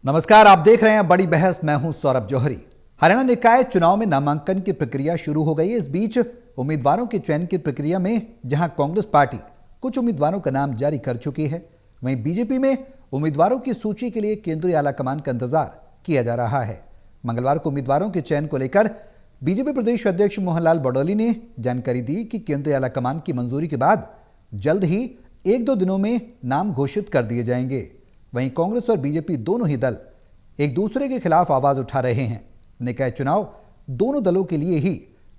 नमस्कार, आप देख रहे हैं बड़ी बहस। मैं हूं सौरभ जौहरी। हरियाणा निकाय चुनाव में नामांकन की प्रक्रिया शुरू हो गई है। इस बीच उम्मीदवारों के चयन की प्रक्रिया में जहां कांग्रेस पार्टी कुछ उम्मीदवारों का नाम जारी कर चुकी है, वहीं बीजेपी में उम्मीदवारों की सूची के लिए केंद्रीय आलाकमान का इंतजार किया जा रहा है। मंगलवार को उम्मीदवारों के चयन को लेकर बीजेपी प्रदेश अध्यक्ष मोहनलाल बडौली ने जानकारी दी कि केंद्रीय आलाकमान की मंजूरी के बाद जल्द ही 1-2 दिनों में नाम घोषित कर दिए जाएंगे। वहीं कांग्रेस और बीजेपी दोनों ही दल एक दूसरे के खिलाफ आवाज उठा रहे हैं। निकाय चुनाव दोनों दलों के लिए ही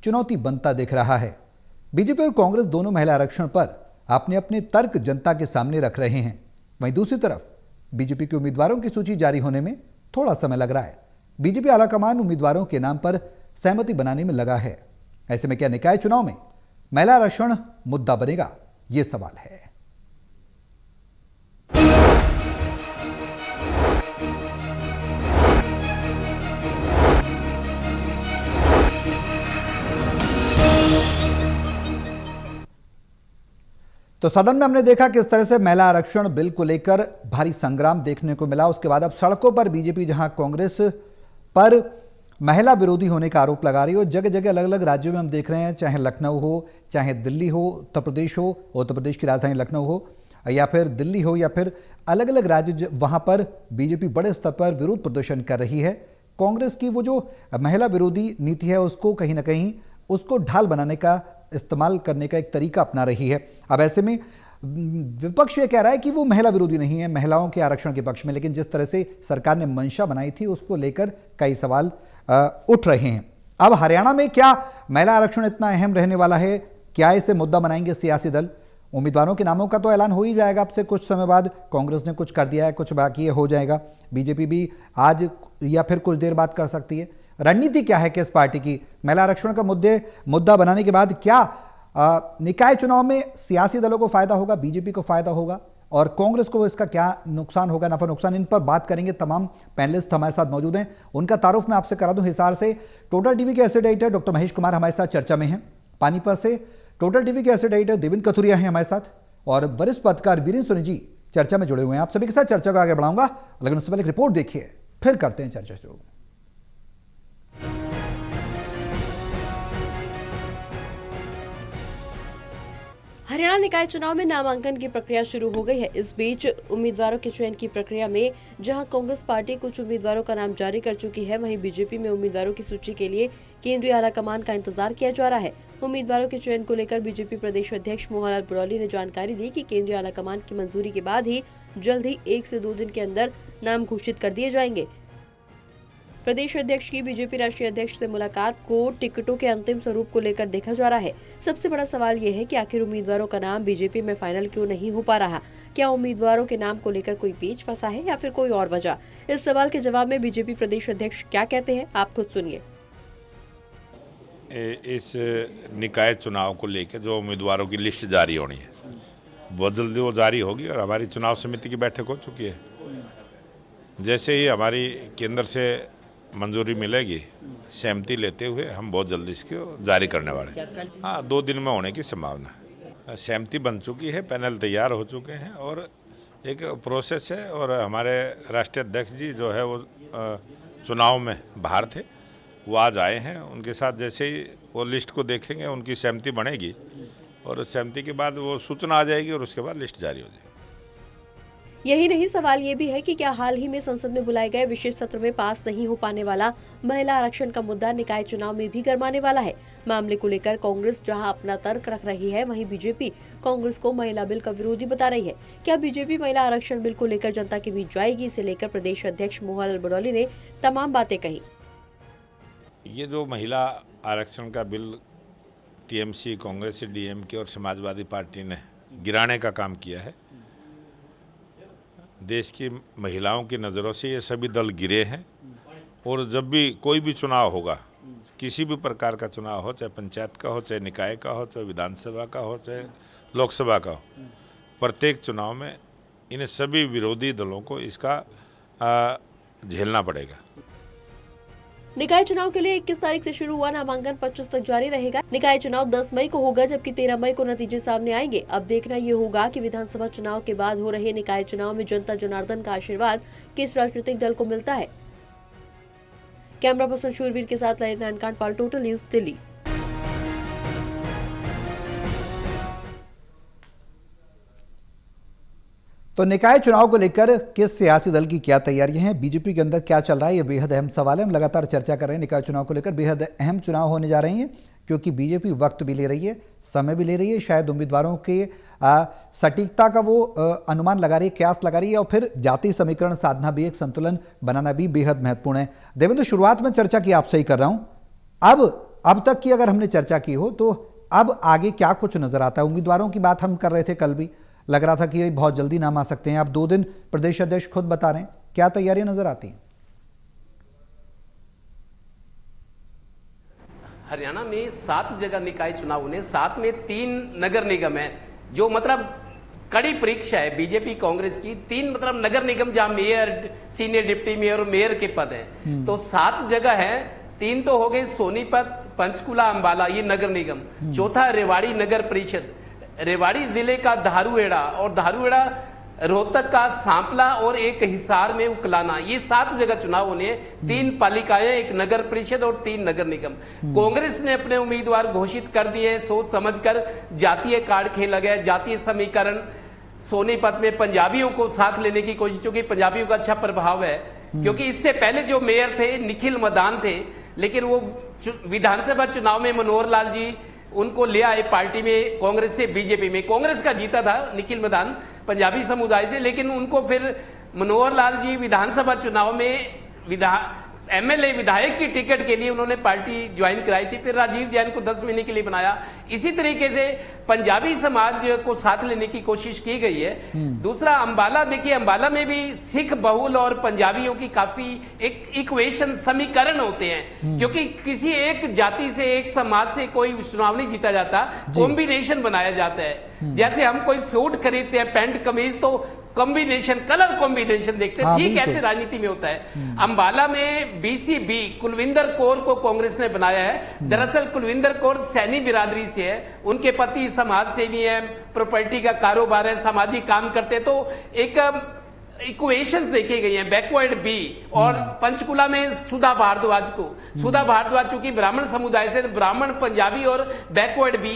चुनौती बनता दिख रहा है। बीजेपी और कांग्रेस दोनों महिला आरक्षण पर अपने अपने तर्क जनता के सामने रख रहे हैं। वहीं दूसरी तरफ बीजेपी के उम्मीदवारों की सूची जारी होने में थोड़ा समय लग रहा है। बीजेपी आलाकमान उम्मीदवारों के नाम पर सहमति बनाने में लगा है। ऐसे में क्या निकाय चुनाव में महिला आरक्षण मुद्दा बनेगा, यह सवाल है। तो सदन में हमने देखा किस तरह से महिला आरक्षण बिल को लेकर भारी संग्राम देखने को मिला। उसके बाद अब सड़कों पर बीजेपी जहां कांग्रेस पर महिला विरोधी होने का आरोप लगा रही है, जगह जगह अलग अलग राज्यों में हम देख रहे हैं, चाहे लखनऊ हो, चाहे दिल्ली हो, उत्तर प्रदेश हो, उत्तर प्रदेश की राजधानी लखनऊ हो, या फिर दिल्ली हो, या फिर अलग अलग राज्य, वहां पर बीजेपी बड़े स्तर पर विरोध प्रदर्शन कर रही है। कांग्रेस की वो जो महिला विरोधी नीति है उसको कहीं ना कहीं उसको ढाल बनाने का, इस्तेमाल करने का एक तरीका अपना रही है। अब ऐसे में विपक्ष ये कह रहा है कि वो महिला विरोधी नहीं है, महिलाओं के आरक्षण के पक्ष में, लेकिन जिस तरह से सरकार ने मंशा बनाई थी उसको लेकर कई सवाल उठ रहे हैं। अब हरियाणा में क्या महिला आरक्षण इतना अहम रहने वाला है? क्या इसे मुद्दा बनाएंगे सियासी दल? उम्मीदवारों के नामों का तो ऐलान हो ही जाएगा अब से कुछ समय बाद। कांग्रेस ने कुछ कर दिया है, कुछ बाकी है, हो जाएगा। बीजेपी भी आज या फिर कुछ देर बाद कर सकती है। रणनीति क्या है किस पार्टी की? महिला आरक्षण का मुद्दा बनाने के बाद क्या निकाय चुनाव में सियासी दलों को फायदा होगा, बीजेपी को फायदा होगा, और कांग्रेस को इसका क्या नुकसान होगा, नफा नुकसान? इन पर बात करेंगे। तमाम पैनलिस्ट हमारे साथ मौजूद हैं। उनका तारुफ मैं आपसे करा दूं। हिसार से टोटल टीवी के acid editor doctor Mahesh Kumar हमारे साथ चर्चा में हैं। पानीपत से टोटल टीवी के एसिड एडिटर देवेंद्र कथुरिया हैं हमारे साथ, और वरिष्ठ पत्रकार वीरेंद्र सोनी जी चर्चा में जुड़े हुए हैं। आप सभी के साथ चर्चा को आगे बढ़ाऊंगा, लेकिन उससे पहले एक रिपोर्ट देखिए, फिर करते हैं चर्चा शुरू। हरियाणा निकाय चुनाव में नामांकन की प्रक्रिया शुरू हो गई है। इस बीच उम्मीदवारों के चयन की प्रक्रिया में जहां कांग्रेस पार्टी कुछ उम्मीदवारों का नाम जारी कर चुकी है, वहीं बीजेपी में उम्मीदवारों की सूची के लिए केंद्रीय आलाकमान का इंतजार किया जा रहा है। उम्मीदवारों के चयन को लेकर बीजेपी प्रदेश अध्यक्ष मोहनलाल बडौली ने जानकारी दी कि केंद्रीय आलाकमान की मंजूरी के बाद ही जल्द ही 1 से 2 दिन के अंदर नाम घोषित कर दिए जाएंगे। प्रदेश अध्यक्ष की बीजेपी राष्ट्रीय अध्यक्ष से मुलाकात को टिकटों के अंतिम स्वरूप को लेकर देखा जा रहा है। सबसे बड़ा सवाल यह है कि आखिर उम्मीदवारों का नाम बीजेपी में फाइनल क्यों नहीं हो पा रहा? क्या उम्मीदवारों के नाम को लेकर कोई पेच फंसा है या फिर कोई और वजह? इस सवाल के जवाब में बीजेपी प्रदेश अध्यक्ष क्या कहते हैं, आप खुद सुनिए। इस निकाय चुनाव को लेकर जो उम्मीदवारों की लिस्ट जारी होनी है, बहुत जल्दी वो जारी होगी, और हमारी चुनाव समिति की बैठक हो चुकी है। जैसे ही हमारी केंद्र से मंजूरी मिलेगी, सहमति लेते हुए हम बहुत जल्दी इसको जारी करने वाले हैं। हाँ, 2 दिन में होने की संभावना है। सहमति बन चुकी है, पैनल तैयार हो चुके हैं, और एक प्रोसेस है। और हमारे राष्ट्रीय अध्यक्ष जी जो है वो चुनाव में बाहर थे, वो आज आए हैं। उनके साथ जैसे ही वो लिस्ट को देखेंगे, उनकी सहमति बनेगी, और सहमति के बाद वो सूचना आ जाएगी, और उसके बाद लिस्ट जारी हो जाएगी। यही नहीं, सवाल ये भी है कि क्या हाल ही में संसद में बुलाए गए विशेष सत्र में पास नहीं हो पाने वाला महिला आरक्षण का मुद्दा निकाय चुनाव में भी गरमाने वाला है। मामले को लेकर कांग्रेस जहां अपना तर्क रख रही है, वहीं बीजेपी कांग्रेस को महिला बिल का विरोधी बता रही है। क्या बीजेपी महिला आरक्षण बिल को लेकर जनता के बीच जाएगी? इसे लेकर प्रदेश अध्यक्ष मोहनलाल बडौली ने तमाम बातें कही। ये जो महिला आरक्षण का बिल टीएमसी, कांग्रेस, डीएमके और समाजवादी पार्टी ने गिराने का काम किया है, देश की महिलाओं की नज़रों से ये सभी दल गिरे हैं। और जब भी कोई भी चुनाव होगा, किसी भी प्रकार का चुनाव हो, चाहे पंचायत का हो, चाहे निकाय का हो, चाहे विधानसभा का हो, चाहे लोकसभा का हो, प्रत्येक चुनाव में इन सभी विरोधी दलों को इसका झेलना पड़ेगा। निकाय चुनाव के लिए 21 तारीख से शुरू हुआ नामांकन 25 तक जारी रहेगा। निकाय चुनाव 10 मई को होगा, जबकि 13 मई को नतीजे सामने आएंगे। अब देखना ये होगा कि विधानसभा चुनाव के बाद हो रहे निकाय चुनाव में जनता जनार्दन का आशीर्वाद किस राजनीतिक दल को मिलता है। कैमरा पर्सन शूरवीर के साथ ललित नारायण कांडपाल, टोटल न्यूज, दिल्ली। तो निकाय चुनाव को लेकर किस सियासी दल की क्या तैयारियां हैं, बीजेपी के अंदर क्या चल रहा है, ये बेहद अहम सवाल है। हम लगातार चर्चा कर रहे हैं निकाय चुनाव को लेकर। बेहद अहम चुनाव होने जा रहे हैं क्योंकि बीजेपी वक्त भी ले रही है, समय भी ले रही है, शायद उम्मीदवारों के सटीकता का वो अनुमान लगा रही है, कयास लगा रही है, और फिर जाति समीकरण साधना भी, एक संतुलन बनाना भी बेहद महत्वपूर्ण है। देवेंद्र, शुरुआत में चर्चा की आपसे ही कर रहा हूं। अब तक की अगर हमने चर्चा की हो तो अब आगे क्या कुछ नजर आता है? उम्मीदवारों की बात हम कर रहे थे, कल भी लग रहा था कि ये बहुत जल्दी नाम आ सकते हैं। अब 2 दिन प्रदेश अध्यक्ष खुद बता रहे हैं, क्या तैयारियां नजर आती हैं? हरियाणा में 7 जगह निकाय चुनाव होने, 7 में 3 नगर निगम है, जो मतलब कड़ी परीक्षा है बीजेपी कांग्रेस की। 3 मतलब नगर निगम जहां मेयर, सीनियर डिप्टी मेयर और मेयर के पद हैं, तो 7 जगह है। 3 तो हो गए सोनीपत, पंचकुला, अंबाला, ये नगर निगम। चौथा रेवाड़ी नगर परिषद, रेवाड़ी जिले का धारूहेड़ा, और धारूहेड़ा रोहतक का सांपला, और एक हिसार में उकलाना। ये 7 जगह चुनाव होने, 3 पालिकाएं, एक नगर परिषद और 3 नगर निगम। कांग्रेस ने अपने उम्मीदवार घोषित कर दिए, सोच समझकर। जातीय कार्ड खेला गया, जातीय समीकरण। सोनीपत में पंजाबियों को साथ लेने की कोशिश, क्योंकि पंजाबियों का अच्छा प्रभाव है, क्योंकि इससे पहले जो मेयर थे निखिल मदान थे, लेकिन वो विधानसभा चुनाव में मनोहर लाल जी उनको ले आए पार्टी में, कांग्रेस से बीजेपी में। कांग्रेस का जीता था निखिल मदान पंजाबी समुदाय से, लेकिन उनको फिर मनोहर लाल जी विधानसभा चुनाव में एमएलए विधायक की टिकट के लिए उन्होंने पार्टी ज्वाइन कराई थी। फिर राजीव जैन को 10 महीने के लिए बनाया। इसी तरीके से पंजाबी समाज को साथ लेने की कोशिश की गई है। दूसरा अंबाला, देखिए अंबाला में भी सिख बहुल और पंजाबियों की काफी एक इक्वेशन, समीकरण होते हैं, क्योंकि किसी एक जाति से, एक समाज से कोई चुनाव नहीं जीता जाता, कॉम्बिनेशन बनाया जाता है। जैसे हम कोई सूट खरीदते हैं, पैंट कमीज, तो कॉम्बिनेशन, कलर कॉम्बिनेशन देखते हैं, ठीक ऐसे राजनीति में होता है। अंबाला में बीसीबी कुलविंदर कौर को कांग्रेस ने बनाया है। दरअसल कुलविंदर कौर सैनी बिरादरी से है, उनके पति समाज सेवी है, प्रॉपर्टी का कारोबार है, सामाजिक काम करते, तो एक इक्वेशंस देखे गए हैं, बैकवर्ड बी। और पंचकुला में सुधा भारद्वाज को, सुधा भारद्वाज चूंकि ब्राह्मण समुदाय से, ब्राह्मण, पंजाबी और बैकवर्ड बी,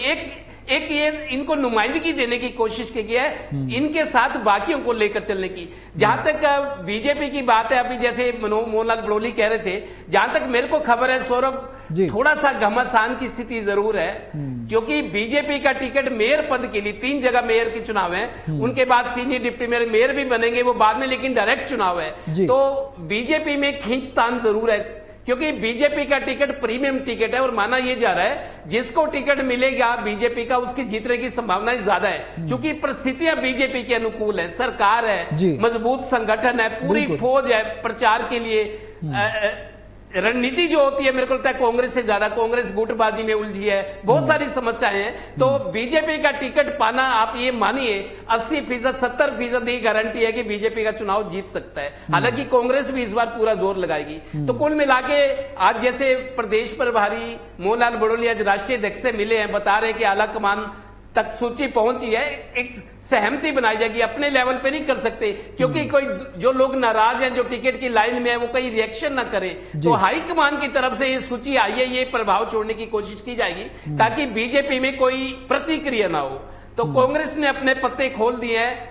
एक ये इनको नुमाइंदगी देने की कोशिश की गई है, इनके साथ बाकियों को लेकर चलने की। जहां तक बीजेपी की बात है, अभी जैसे मोहनलाल बड़ोली कह रहे थे, जहां तक मेरे को खबर है सौरभ, थोड़ा सा घमासान की स्थिति जरूर है, क्योंकि बीजेपी का टिकट मेयर पद के लिए 3 जगह मेयर के चुनाव है, उनके बाद सीनियर डिप्टी मेयर भी बनेंगे वो बाद में, लेकिन डायरेक्ट चुनाव है। तो बीजेपी में खींचतान जरूर है, क्योंकि बीजेपी का टिकट प्रीमियम टिकट है, और माना यह जा रहा है जिसको टिकट मिलेगा बीजेपी का, उसकी जीतने की संभावनाएं ज्यादा है, क्योंकि परिस्थितियां बीजेपी के अनुकूल है, सरकार है, मजबूत संगठन है, पूरी फौज है प्रचार के लिए। रणनीति जो होती है, मेरे को लगता है कांग्रेस से ज्यादा, कांग्रेस गुटबाजी में उलझी है, बहुत सारी समस्याएं हैं। तो बीजेपी का टिकट पाना, आप ये मानिए 80%, 70% ही गारंटी है कि बीजेपी का चुनाव जीत सकता है। हालांकि कांग्रेस भी इस बार पूरा जोर लगाएगी। तो कुल मिला के आज जैसे प्रदेश प्रभारी मोहनलाल बड़ोली आज राष्ट्रीय अध्यक्ष से मिले हैं, बता रहे कि आला कमान तक सूची पहुंची है, एक सहमति बनाई जाएगी। अपने लेवल पे नहीं कर सकते, क्योंकि कोई जो लोग नाराज हैं, जो टिकट की लाइन में है, वो कहीं रिएक्शन ना करे। तो हाईकमान की तरफ से ये सूची आई है, ये प्रभाव छोड़ने की कोशिश की जाएगी, ताकि बीजेपी में कोई प्रतिक्रिया ना हो। तो कांग्रेस ने अपने पत्ते खोल दिए हैं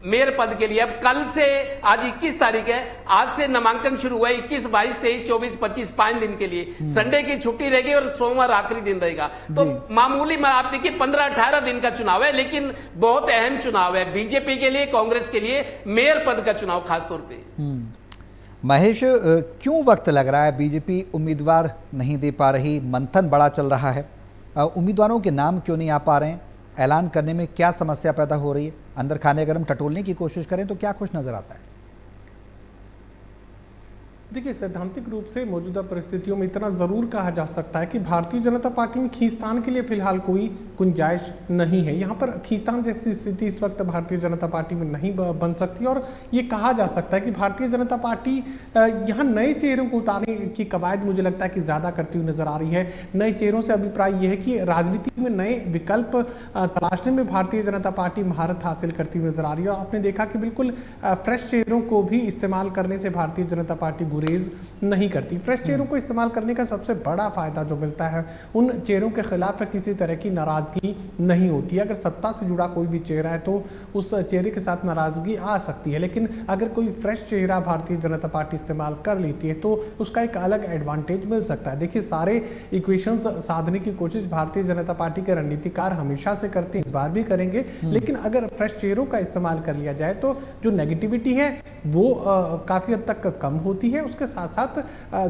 मेयर पद के लिए। अब कल से, आज 21 तारीख है, आज से नामांकन शुरू हुआ है। 21, 22, 23, 24, 25 5 दिन के लिए। संडे की छुट्टी रहेगी और सोमवार आखिरी दिन रहेगा। तो मामूली आप देखिए 15-18 दिन का चुनाव है, लेकिन बहुत अहम चुनाव है बीजेपी के लिए, कांग्रेस के लिए, मेयर पद का चुनाव खासतौर पर। महेश, क्यों वक्त लग रहा है? बीजेपी उम्मीदवार नहीं दे पा रही, मंथन बड़ा चल रहा है, उम्मीदवारों के नाम क्यों नहीं आ पा रहे हैं? ऐलान करने में क्या समस्या पैदा हो रही है? अंदर खाने अगर हम टटोलने की कोशिश करें तो क्या कुछ नजर आता है? देखिए, सैद्धांतिक रूप से मौजूदा परिस्थितियों में इतना जरूर कहा जा सकता है कि भारतीय जनता पार्टी में खींचतान के लिए फिलहाल कोई गुंजाइश नहीं है। यहाँ पर खींचतान जैसी स्थिति इस वक्त भारतीय जनता पार्टी में नहीं बन सकती और ये कहा जा सकता है कि भारतीय जनता पार्टी यहाँ नए चेहरों को उतारने की कवायद मुझे लगता है कि ज्यादा करती हुई नजर आ रही है। नए चेहरों से अभिप्राय यह है कि राजनीति में नए विकल्प तलाशने में भारतीय जनता पार्टी महारत हासिल करती हुई नजर आ रही है और आपने देखा कि बिल्कुल फ्रेश चेहरों को भी इस्तेमाल करने से भारतीय जनता पार्टी गुरेज नहीं करती। फ्रेश चेहरों को इस्तेमाल करने का सबसे बड़ा फायदा जो मिलता है, उन चेहरों के खिलाफ किसी तरह की नाराजगी नहीं होती है। अगर सत्ता से जुड़ा कोई भी चेहरा है तो उस चेहरे के साथ नाराजगी आ सकती है, लेकिन अगर कोई फ्रेश चेहरा भारतीय जनता पार्टी इस्तेमाल कर लेती है तो उसका एक अलग एडवांटेज मिल सकता है। देखिए, सारे इक्वेशंस साधने की कोशिश भारतीय जनता पार्टी के रणनीतिकार हमेशा से करते हैं, इस बार भी करेंगे, लेकिन अगर फ्रेश चेहरों का इस्तेमाल कर लिया जाए तो जो नेगेटिविटी है वो काफी हद तक कम होती है। उसके साथ साथ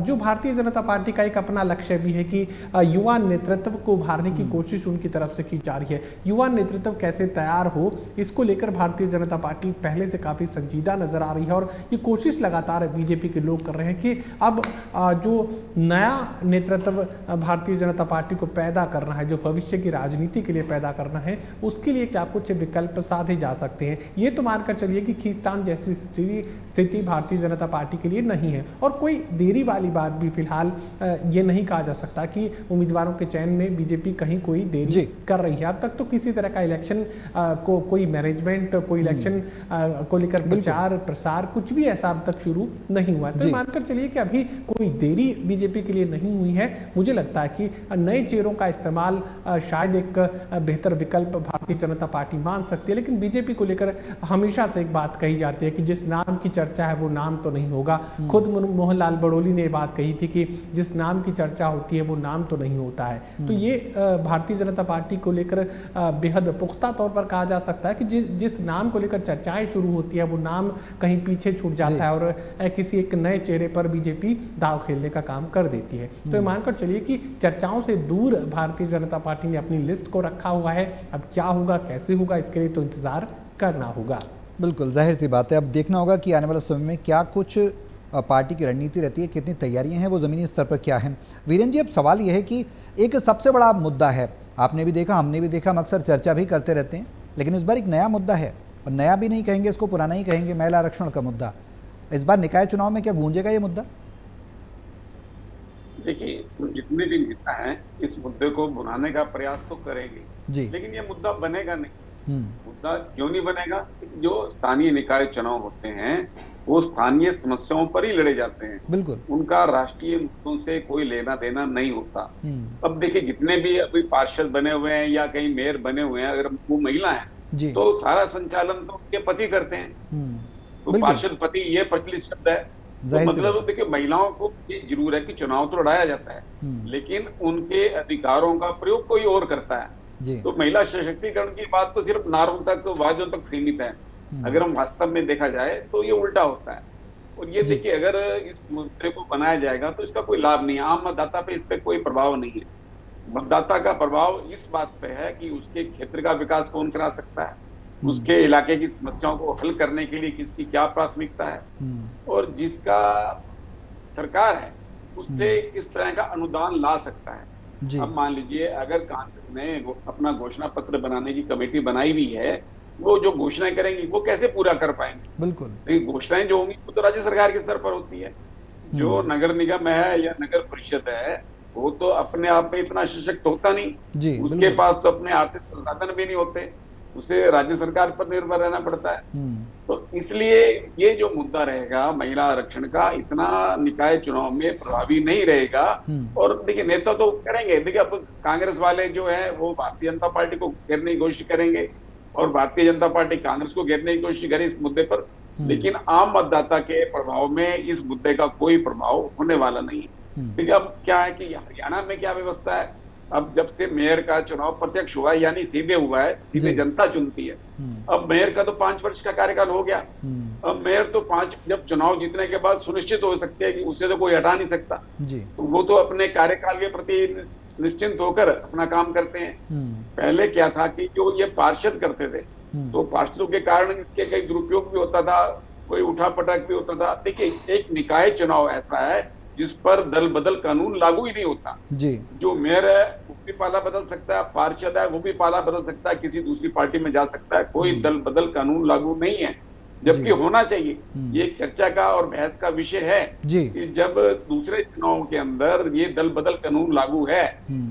जो भारतीय जनता पार्टी का एक अपना लक्ष्य भी है कि युवा नेतृत्व को उभारने की कोशिश उनकी तरफ से की जा रही है। युवा नेतृत्व कैसे तैयार हो, इसको लेकर भारतीय जनता पार्टी पहले से काफी संजीदा नजर आ रही है और ये कोशिश लगातार बीजेपी के लोग कर रहे हैं कि अब जो नया नेतृत्व भारतीय जनता पार्टी को पैदा करना है, जो भविष्य की राजनीति के लिए पैदा करना है, उसके लिए क्या कुछ विकल्प साधे जा सकते हैं। ये तो मानकर चलिए कि खींचतान जैसी स्थिति भारतीय जनता पार्टी के लिए नहीं है और कोई देरी वाली बात भी फिलहाल ये नहीं कहा जा सकता कि उम्मीदवारों के चयन में बीजेपी कहीं कोई देरी कर रही है। अब तक तो किसी तरह का इलेक्शन को कोई मैनेजमेंट, कोई इलेक्शन को लेकर प्रचार प्रसार कुछ भी ऐसा अब तक शुरू नहीं हुआ। तो मानकर चलिए कि अभी कोई देरी बीजेपी के लिए नहीं हुई है। मुझे लगता है कि नए चेहरों का इस्तेमाल शायद एक बेहतर विकल्प भारतीय जनता पार्टी मान सकती है, लेकिन बीजेपी को लेकर हमेशा से एक बात कही जाती है कि जिस नाम की चर्चा है वो नाम तो नहीं होगा। खुद मोहनलाल बड़ोली ने बात कही थी कि जिस नाम की चर्चा होती है वो नाम तो नहीं होता है। तो ये भारतीय जनता पार्टी को लेकर बेहद पुख्ता तौर पर कहा जा सकता है कि जिस नाम को लेकर चर्चाएं शुरू होती है वो नाम कहीं पीछे छूट जाता है और किसी एक नए चेहरे पर बीजेपी दांव खेलने का काम कर देती है। तो ये मानकर चलिए कि चर्चाओं से दूर भारतीय जनता पार्टी ने अपनी लिस्ट को रखा हुआ है। अब क्या होगा, कैसे होगा, इसके लिए तो इंतजार करना होगा। बिल्कुल जाहिर सी बात है, अब देखना होगा कि आने वाले समय में क्या कुछ पार्टी की रणनीति रहती है, कितनी तैयारियां हैं, वो ज़मीनी स्तर पर क्या है। वीरेंद्र जी, अब सवाल यह है कि एक सबसे बड़ा मुद्दा है, आपने भी देखा, हमने भी देखा, हम अक्सर चर्चा भी करते रहते हैं, लेकिन इस बार एक नया मुद्दा है और नया भी नहीं कहेंगे इसको, पुराना ही कहेंगे, महिला आरक्षण का मुद्दा। इस बार निकाय चुनाव में क्या गूंजेगा ये मुद्दा? देखिए, जितने दिन जीता है इस मुद्दे को बुलाने का प्रयास तो करेंगे जी, लेकिन ये मुद्दा बनेगा नहीं। मुद्दा क्यों नहीं बनेगा? जो स्थानीय निकाय चुनाव होते हैं वो स्थानीय समस्याओं पर ही लड़े जाते हैं, बिल्कुल, उनका राष्ट्रीय मुद्दों से कोई लेना देना नहीं होता। अब देखिए, जितने भी अभी पार्षद बने हुए हैं या कहीं मेयर बने हुए हैं, अगर वो महिला है तो सारा संचालन तो उनके पति करते हैं। तो पार्षद पति ये प्रचलित शब्द है, तो मतलब देखिए महिलाओं को ये जरूर है कि चुनाव तो लड़ाया जाता है, लेकिन उनके अधिकारों का प्रयोग कोई और करता है। तो महिला सशक्तिकरण की बात तो सिर्फ नारों तक, वादों तक सीमित है। अगर हम वास्तव में देखा जाए तो ये उल्टा होता है। और ये देखिए, अगर इस मुद्दे को बनाया जाएगा तो इसका कोई लाभ नहीं है, आम मतदाता पे इस पे कोई प्रभाव नहीं है। मतदाता का प्रभाव इस बात पे है कि उसके क्षेत्र का विकास कौन करा सकता है, उसके इलाके की समस्याओं को हल करने के लिए किसकी क्या प्राथमिकता है, और जिसका सरकार है उससे किस तरह का अनुदान ला सकता है। अब मान लीजिए, अगर कांग्रेस ने अपना घोषणा पत्र बनाने की कमेटी बनाई हुई है, वो जो घोषणाएं करेंगी वो कैसे पूरा कर पाएंगे? बिल्कुल, घोषणाएं जो होंगी वो तो राज्य सरकार के स्तर पर होती है। जो नगर निगम है या नगर परिषद है वो तो अपने आप में इतना सशक्त होता नहीं, उसके पास तो अपने आर्थिक संसाधन भी नहीं होते, उसे राज्य सरकार पर निर्भर रहना पड़ता है। तो इसलिए ये जो मुद्दा रहेगा महिला आरक्षण का, इतना निकाय चुनाव में प्रभावी नहीं रहेगा। और देखिए, नेता तो करेंगे, देखिए अब कांग्रेस वाले जो है वो भारतीय जनता पार्टी को घेरने की कोशिश करेंगे और भारतीय जनता पार्टी कांग्रेस को घेरने की कोशिश करे इस मुद्दे पर, लेकिन आम मतदाता के प्रभाव में इस मुद्दे का कोई प्रभाव होने वाला नहीं। देखिए, अब क्या है कि हरियाणा में क्या व्यवस्था है, अब जब से मेयर का चुनाव प्रत्यक्ष हुआ है, यानी सीधे हुआ है, सीधे जनता चुनती है। अब मेयर का तो 5 वर्ष का कार्यकाल हो गया। अब मेयर तो 5 जब चुनाव जीतने के बाद सुनिश्चित हो सकते हैं कि उसे तो कोई हटा नहीं सकता, तो वो तो अपने कार्यकाल के प्रति निश्चिंत होकर अपना काम करते हैं। पहले क्या था कि जो ये पार्षद करते थे तो पार्षदों के कारण इसके कई दुरुपयोग भी होता था, कोई उठापटक भी होता था। देखिए, एक निकाय चुनाव ऐसा है जिस पर दल बदल कानून लागू ही नहीं होता जी। जो मेयर है वो भी पाला बदल सकता है, पार्षद है वो भी पाला बदल सकता है, किसी दूसरी पार्टी में जा सकता है, कोई दल बदल कानून लागू नहीं है, जबकि होना चाहिए। ये एक चर्चा का और बहस का विषय है कि जब दूसरे चुनाव के अंदर ये दल बदल कानून लागू है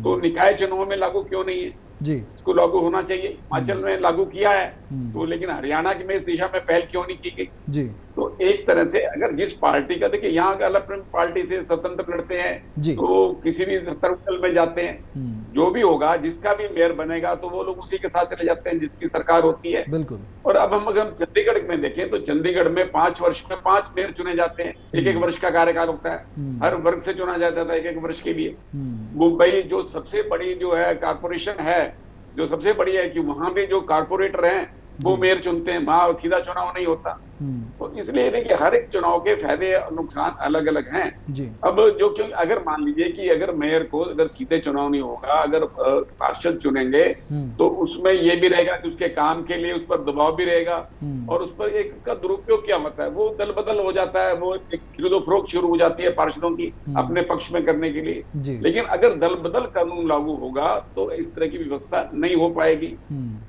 तो निकाय चुनाव में लागू क्यों नहीं है जी। इसको लागू होना चाहिए। हिमाचल में लागू किया है तो, लेकिन हरियाणा में इस दिशा में पहल क्यों नहीं की गई जी। तो एक तरह से अगर जिस पार्टी का, देखिए यहाँ का अलग पार्टी से स्वतंत्र लड़ते हैं तो किसी भी सर्कल में जाते हैं, जो भी होगा जिसका भी मेयर बनेगा तो वो लोग उसी के साथ चले जाते हैं जिसकी सरकार होती है। बिल्कुल। और अब हम अगर चंडीगढ़ में देखें तो चंडीगढ़ में 5 वर्ष में 5 मेयर चुने जाते हैं, 1-1 वर्ष का कार्यकाल होता है, हर वर्ग से चुना जाता था 1-1 वर्ष के लिए। मुंबई जो सबसे बड़ी जो है कारपोरेशन है, जो सबसे बड़ी है कि वहां भी जो कारपोरेटर हैं वो मेयर चुनते हैं, वहां सीधा चुनाव नहीं होता। तो इसलिए देखिए हर एक चुनाव के फायदे और नुकसान अलग अलग हैं जी। अब जो क्यों अगर मान लीजिए कि अगर मेयर को अगर सीधे चुनाव नहीं होगा, अगर पार्षद चुनेंगे तो उसमें ये भी रहेगा कि उसके काम के लिए उस पर दबाव भी रहेगा और उस पर एक का दुरुपयोग क्या होता है, वो दल बदल हो जाता है, वो एक खरीदो-फरोख्त शुरू हो जाती है पार्षदों की अपने पक्ष में करने के लिए। लेकिन अगर दल बदल कानून लागू होगा तो इस तरह की व्यवस्था नहीं हो पाएगी।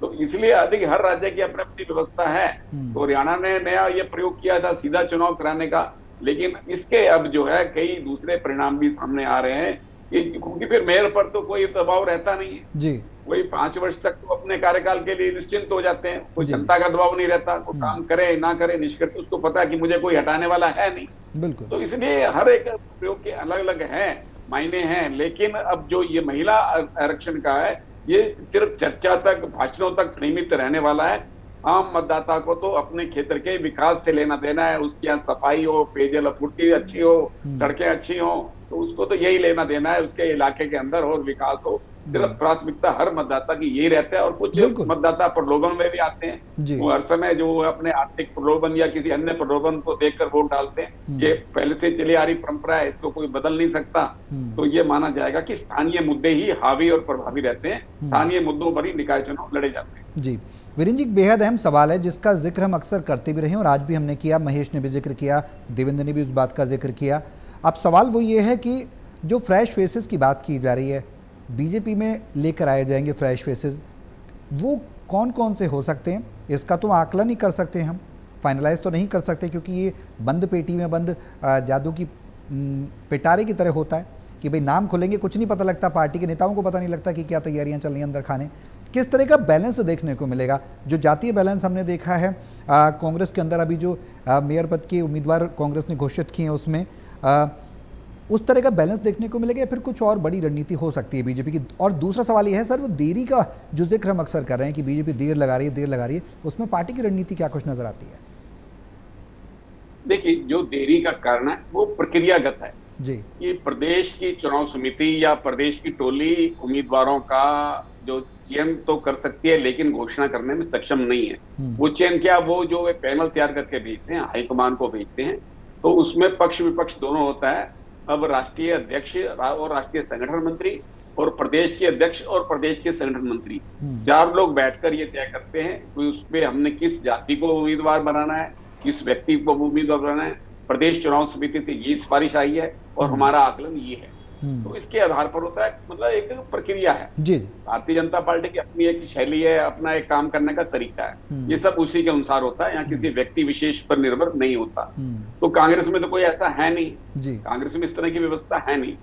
तो इसलिए अधिक हर राज्य की अपनी अपनी व्यवस्था है। तो हरियाणा ने नया ये प्रयोग किया था सीधा चुनाव कराने का, लेकिन इसके अब जो है कई दूसरे परिणाम भी सामने आ रहे हैं क्योंकि फिर मेयर पर तो कोई दबाव रहता नहीं है जी। वही 5 वर्ष तक तो अपने कार्यकाल के लिए निश्चिंत हो जाते हैं, कोई जनता का दबाव नहीं रहता, वो काम करे ना करे निष्कर्ष उसको पता है कि मुझे कोई हटाने वाला है नहीं। बिल्कुल। तो इसलिए हर एक प्रयोग के अलग अलग हैं, मायने हैं। लेकिन अब जो ये महिला आरक्षण का है ये सिर्फ चर्चा तक, भाषणों तक सीमित रहने वाला है। आम मतदाता को तो अपने क्षेत्र के विकास से लेना देना है, उसकी यहाँ सफाई हो, पेयजल आपूर्ति अच्छी हो, सड़कें अच्छी हो, तो उसको तो यही लेना देना है, उसके इलाके के अंदर और विकास हो। सिर्फ प्राथमिकता हर मतदाता की यही रहता है। और कुछ मतदाता प्रलोभन में भी आते हैं, वो हर समय जो अपने आर्थिक प्रलोभन या किसी अन्य प्रलोभन को देखकर वोट डालते हैं। ये पहले से चली आ रही परंपरा है, इसको कोई बदल नहीं सकता। तो ये माना जाएगा कि स्थानीय मुद्दे ही हावी और प्रभावी रहते हैं, स्थानीय मुद्दों पर ही निकाय चुनाव लड़े जाते हैं। जी वीरेंद्र जी, बेहद अहम सवाल है जिसका जिक्र हम अक्सर करते भी रहे और आज भी हमने किया, महेश ने भी जिक्र किया, देवेंद्र ने भी उस बात का जिक्र किया। अब सवाल वो ये है कि जो फ्रेश फेसेस की बात की जा रही है, बीजेपी में लेकर आए जाएंगे फ्रेश फेसेस, वो कौन कौन से हो सकते हैं इसका तो आकलन ही कर सकते हैं हम, फाइनलाइज तो नहीं कर सकते क्योंकि ये बंद पेटी में बंद जादू की पिटारे की तरह होता है कि भाई नाम खोलेंगे कुछ नहीं पता लगता, पार्टी के नेताओं को पता नहीं लगता कि क्या तैयारियां चल रही हैं अंदर खाने। किस तरह का बैलेंस देखने को मिलेगा? जो जातीय बैलेंस हमने देखा है कांग्रेस के अंदर, अभी जो मेयर पद के उम्मीदवार कांग्रेस ने घोषित किए हैं उसमें उस तरह का बैलेंस देखने को मिलेगा या फिर कुछ और बड़ी रणनीति हो सकती है बीजेपी की? और दूसरा सवाल यह है सर, वो देरी का जो जिक्र हम अक्सर कर रहे हैं कि बीजेपी देर लगा रही है, उसमें पार्टी की रणनीति क्या कुछ नजर आती है? देखिए, जो देरी का कारण है वो प्रक्रियागत है जी, कि प्रदेश की चुनाव समिति या प्रदेश की टोली उम्मीदवारों का जो चयन तो कर सकती है लेकिन घोषणा करने में सक्षम नहीं है। वो चयन क्या, वो जो एक पैनल तैयार करके भेजते हैं, हाईकमान को भेजते हैं, तो उसमें पक्ष विपक्ष दोनों होता है। अब राष्ट्रीय अध्यक्ष और राष्ट्रीय संगठन मंत्री और प्रदेश के अध्यक्ष और प्रदेश के संगठन मंत्री 4 लोग बैठकर ये तय करते हैं कि उसमें हमने किस जाति को उम्मीदवार बनाना है, किस व्यक्ति को उम्मीदवार बनाना है। प्रदेश चुनाव समिति से ये सिफारिश आई है और हमारा आकलन ये है। तो इसके आधार पर होता है, मतलब एक प्रक्रिया है जी। भारतीय जनता पार्टी की अपनी एक शैली है, अपना एक काम करने का तरीका है, ये सब उसी के अनुसार होता है, यहाँ किसी व्यक्ति विशेष पर निर्भर नहीं होता। तो कांग्रेस में तो कोई ऐसा है नहीं जी, कांग्रेस में इस तरह की व्यवस्था है नहीं।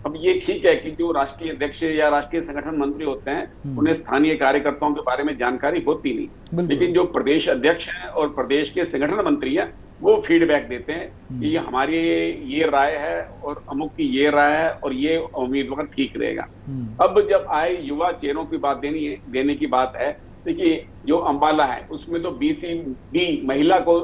अब ये ठीक है कि जो राष्ट्रीय अध्यक्ष या राष्ट्रीय संगठन मंत्री होते हैं उन्हें स्थानीय कार्यकर्ताओं के बारे में जानकारी होती नहीं, लेकिन जो प्रदेश अध्यक्ष हैं और प्रदेश के संगठन मंत्री हैं वो फीडबैक देते हैं कि हमारी ये राय है और अमुक की ये राय है और ये उम्मीदवार ठीक रहेगा। अब जब आए युवा चेहरों की बात देने की बात है, देखिए जो अंबाला है उसमें तो BCD महिला को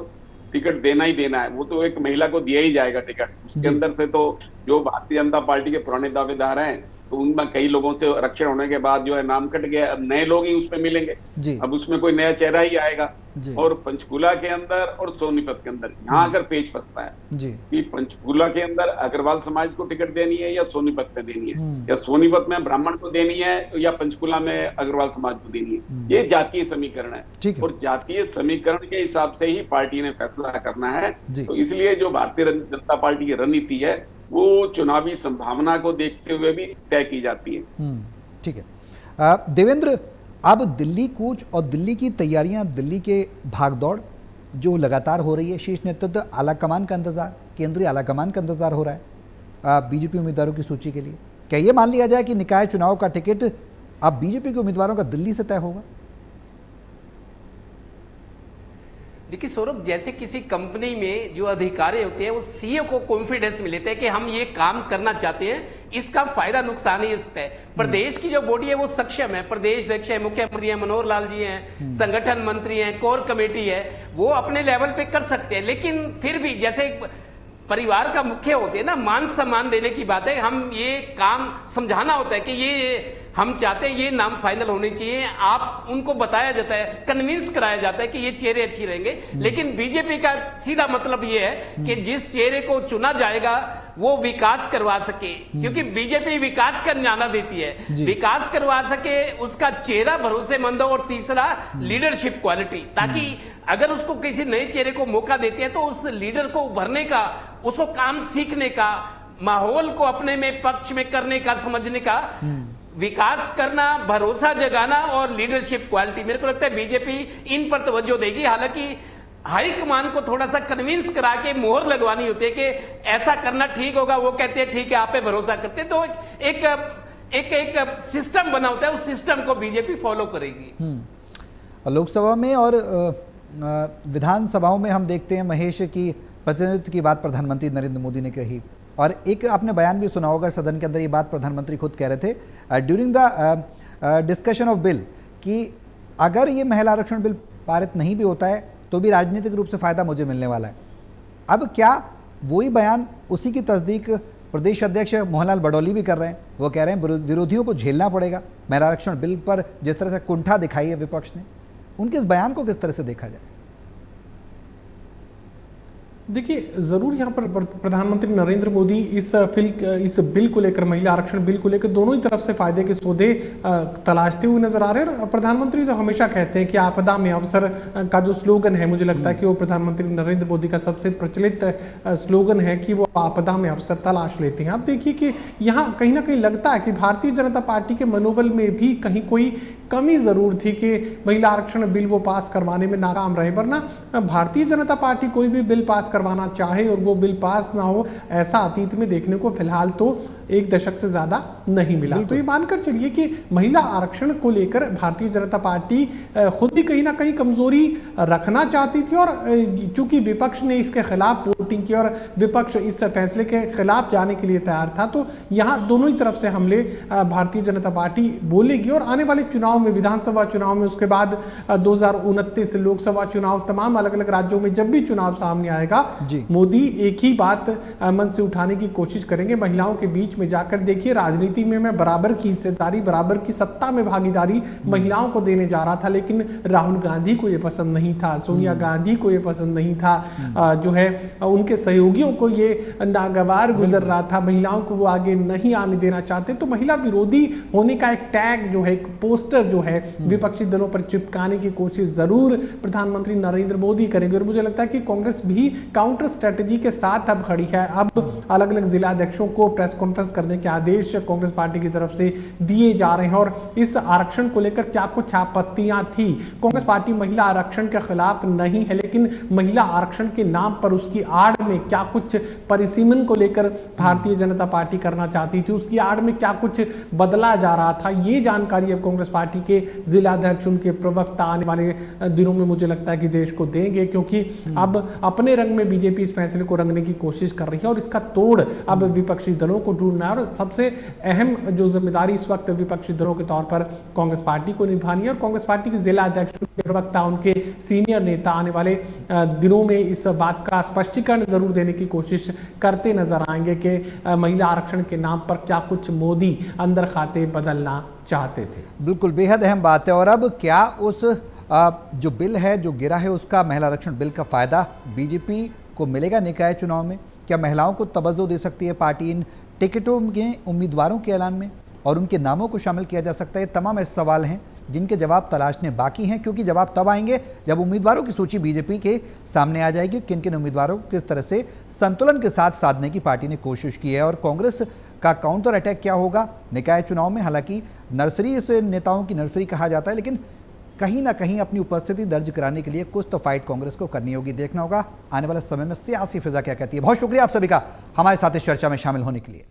टिकट देना ही देना है, वो तो एक महिला को दिया ही जाएगा टिकट। उसके अंदर से तो जो भारतीय जनता पार्टी के पुराने दावेदार हैं तो उनमें कई लोगों से आरक्षण होने के बाद जो है नाम कट गया, अब नए लोग ही उसमें मिलेंगे, अब उसमें कोई नया चेहरा ही आएगा। और पंचकूला के अंदर और सोनीपत के अंदर यहाँ अगर पेच फंसता है जी कि पंचकूला के अंदर अग्रवाल समाज को टिकट देनी है या सोनीपत में देनी है, या सोनीपत में ब्राह्मण को देनी है या पंचकूला में अग्रवाल समाज को देनी है, ये जातीय समीकरण है और जातीय समीकरण के हिसाब से ही पार्टी ने फैसला करना है। तो इसलिए जो भारतीय जनता पार्टी की रणनीति है वो चुनावी संभावना को देखते हुए भी तय की जाती है। ठीक है देवेंद्र, अब दिल्ली कूच और दिल्ली की तैयारियां, दिल्ली के भागदौड़ जो लगातार हो रही है, शीर्ष नेतृत्व आला कमान का इंतजार, केंद्रीय आला कमान का इंतजार हो रहा है बीजेपी उम्मीदवारों की सूची के लिए। क्या ये मान लिया जाए कि निकाय चुनाव का टिकट अब बीजेपी के उम्मीदवारों का दिल्ली से तय होगा? देखिए सौरभ, जैसे किसी कंपनी में जो अधिकारी होते हैं वो सीईओ को कॉन्फिडेंस में लेते हैं कि हम ये काम करना चाहते हैं, इसका फायदा नुकसान ही इसका है। प्रदेश की जो बॉडी है वो सक्षम है, प्रदेश अध्यक्ष है, मुख्यमंत्री है, मनोहर लाल जी हैं, संगठन मंत्री हैं, कोर कमेटी है, वो अपने लेवल पे कर सकते हैं। लेकिन फिर भी जैसे परिवार का मुख्य होते हैं ना, मान सम्मान देने की बात है, हम ये काम समझाना होता है कि ये हम चाहते हैं, ये नाम फाइनल होने चाहिए। आप उनको बताया जाता है, कन्विंस कराया जाता है कि ये चेहरे अच्छी रहेंगे। लेकिन बीजेपी का सीधा मतलब ये है कि जिस चेहरे को चुना जाएगा वो विकास करवा सके, क्योंकि बीजेपी विकास का न्यारा देती है, विकास करवा सके, उसका चेहरा भरोसेमंद हो, और तीसरा लीडरशिप क्वालिटी, ताकि अगर उसको किसी नए चेहरे को मौका देते हैं तो उस लीडर को उभरने का, उसको काम सीखने का, माहौल को अपने में पक्ष में करने का, समझने का, विकास करना, भरोसा जगाना और लीडरशिप क्वालिटी, मेरे को लगता है बीजेपी इन पर तवज्जो देगी। हालांकि हाईकमान को थोड़ा सा कन्विंस करा के मोहर लगवानी होती है कि ऐसा करना ठीक होगा, वो कहते हैं ठीक है, आप पे भरोसा करते हैं, तो एक सिस्टम बना होता है, उस सिस्टम को बीजेपी फॉलो करेगी। लोकसभा में और विधानसभाओं में हम देखते हैं महेश की प्रतिनिधित्व की बात प्रधानमंत्री नरेंद्र मोदी ने कही, और एक आपने बयान भी सुना होगा सदन के अंदर, ये बात प्रधानमंत्री खुद कह रहे थे during the discussion of bill कि अगर ये महिला आरक्षण बिल पारित नहीं भी होता है तो भी राजनीतिक रूप से फायदा मुझे मिलने वाला है। अब क्या वही बयान, उसी की तस्दीक प्रदेश अध्यक्ष मोहनलाल बडौली भी कर रहे हैं? वो कह रहे हैं विरोधियों को झेलना पड़ेगा, महिला आरक्षण बिल पर जिस तरह से कुंठा दिखाई है विपक्ष ने, उनके इस बयान को किस तरह से देखा जाए? देखिए, जरूर यहाँ पर प्रधानमंत्री नरेंद्र मोदी इस बिल को लेकर, महिला आरक्षण बिल को लेकर दोनों ही तरफ से फायदे के सौदे तलाशते हुए नजर आ रहे हैं। प्रधानमंत्री तो हमेशा कहते हैं कि आपदा में अवसर का जो स्लोगन है, मुझे लगता है कि वो प्रधानमंत्री नरेंद्र मोदी का सबसे प्रचलित स्लोगन है कि वो आपदा में अवसर तलाश लेते हैं। अब देखिए कि यहाँ कहीं ना कहीं लगता है कि भारतीय जनता पार्टी के मनोबल में भी कहीं कोई कमी जरूर थी कि महिला आरक्षण बिल वो पास करवाने में नाकाम रहे, वरना भारतीय जनता पार्टी कोई भी बिल पास करवाना चाहे और वो बिल पास ना हो, ऐसा अतीत में देखने को फिलहाल तो एक दशक से ज्यादा नहीं मिला। तो ये मानकर चलिए कि महिला आरक्षण को लेकर भारतीय जनता पार्टी खुद भी कहीं ना कहीं कमजोरी रखना चाहती थी, और चूंकि विपक्ष ने इसके खिलाफ वोटिंग की और विपक्ष इस फैसले के खिलाफ जाने के लिए तैयार था, तो यहाँ दोनों ही तरफ से हमले भारतीय जनता पार्टी बोलेगी। और आने वाले चुनाव में, विधानसभा चुनाव में, उसके बाद 2029 लोकसभा चुनाव, तमाम अलग अलग राज्यों में जब भी चुनाव सामने आएगा, मोदी एक ही बात मन से उठाने की कोशिश करेंगे, महिलाओं के बीच में जाकर देखिए राजनीति में मैं बराबर की हिस्सेदारी, बराबर की सत्ता में भागीदारी महिलाओं को देने जा रहा था, लेकिन राहुल गांधी को यह पसंद नहीं था, सोनिया गांधी को यह पसंद नहीं था, जो है उनके सहयोगियों को ये नागवार गुजर रहा था, महिलाओं को वो आगे नहीं आने देना चाहते। तो महिला विरोधी होने का एक टैग जो है, एक पोस्टर जो है विपक्षी दलों पर चिपकाने की कोशिश जरूर प्रधानमंत्री नरेंद्र मोदी करेंगे, और मुझे लगता है कि कांग्रेस भी काउंटर स्ट्रेटेजी के साथ अब खड़ी है। अब अलग अलग जिला अध्यक्षों को प्रेस कॉन्फ्रेंस करने के आदेश कांग्रेस पार्टी की तरफ से दिए जा रहे हैं, और इस आरक्षण को लेकर क्या कुछ आपत्तियां थी। कांग्रेस पार्टी महिला आरक्षण के खिलाफ नहीं है, लेकिन महिला आरक्षण के नाम पर उसकी आड़ में क्या कुछ परिसीमन को लेकर भारतीय जनता पार्टी करना चाहती थी, उसकी आड़ में क्या कुछ बदला जा रहा था, ये जानकारी अब कांग्रेस पार्टी के जिला अध्यक्ष, उनके प्रवक्ता आने वाले दिनों में मुझे लगता है कि देश को देंगे, क्योंकि अब अपने रंग में बीजेपी इस फैसले को रंगने की कोशिश कर रही है, और इसका तोड़ अब विपक्षी दलों को ढूंढना है। और सबसे अहम जो जिम्मेदारी इस वक्त विपक्षी दलों के तौर पर कांग्रेस पार्टी को निभानी है, और कांग्रेस पार्टी के जिला अध्यक्ष, प्रवक्ता, उनके सीनियर नेता आने वाले दिनों में इस बात का स्पष्टीकरण जरूर देने की कोशिश करते नजर आएंगे कि महिला आरक्षण के नाम पर क्या कुछ मोदी अंदर खाते बदलना चाहते थे। बिल्कुल बेहद अहम बात है। और अब क्या उस जो बिल है जो गिरा है उसका महिला आरक्षण बिल का फायदा बीजेपी को मिलेगा निकाय चुनाव में? क्या महिलाओं को तवज्जो दे सकती है पार्टी इन टिकटों के उम्मीदवारों के ऐलान में और उनके नामों को शामिल किया जा सकता है? तमाम ऐसे सवाल हैं जिनके जवाब तलाशने बाकी हैं, क्योंकि जवाब तब आएंगे जब उम्मीदवारों की सूची बीजेपी के सामने आ जाएगी। किन किन उम्मीदवारों को किस तरह से संतुलन के साथ साधने की पार्टी ने कोशिश की है और कांग्रेस का काउंटर अटैक क्या होगा निकाय चुनाव में। हालांकि नर्सरी से नेताओं की नर्सरी कहा जाता है, लेकिन कहीं ना कहीं अपनी उपस्थिति दर्ज कराने के लिए कुछ तो फाइट कांग्रेस को करनी होगी। देखना होगा आने वाले समय में सियासी फिजा क्या कहती है। बहुत शुक्रिया आप सभी का हमारे साथ इस चर्चा में शामिल होने के लिए।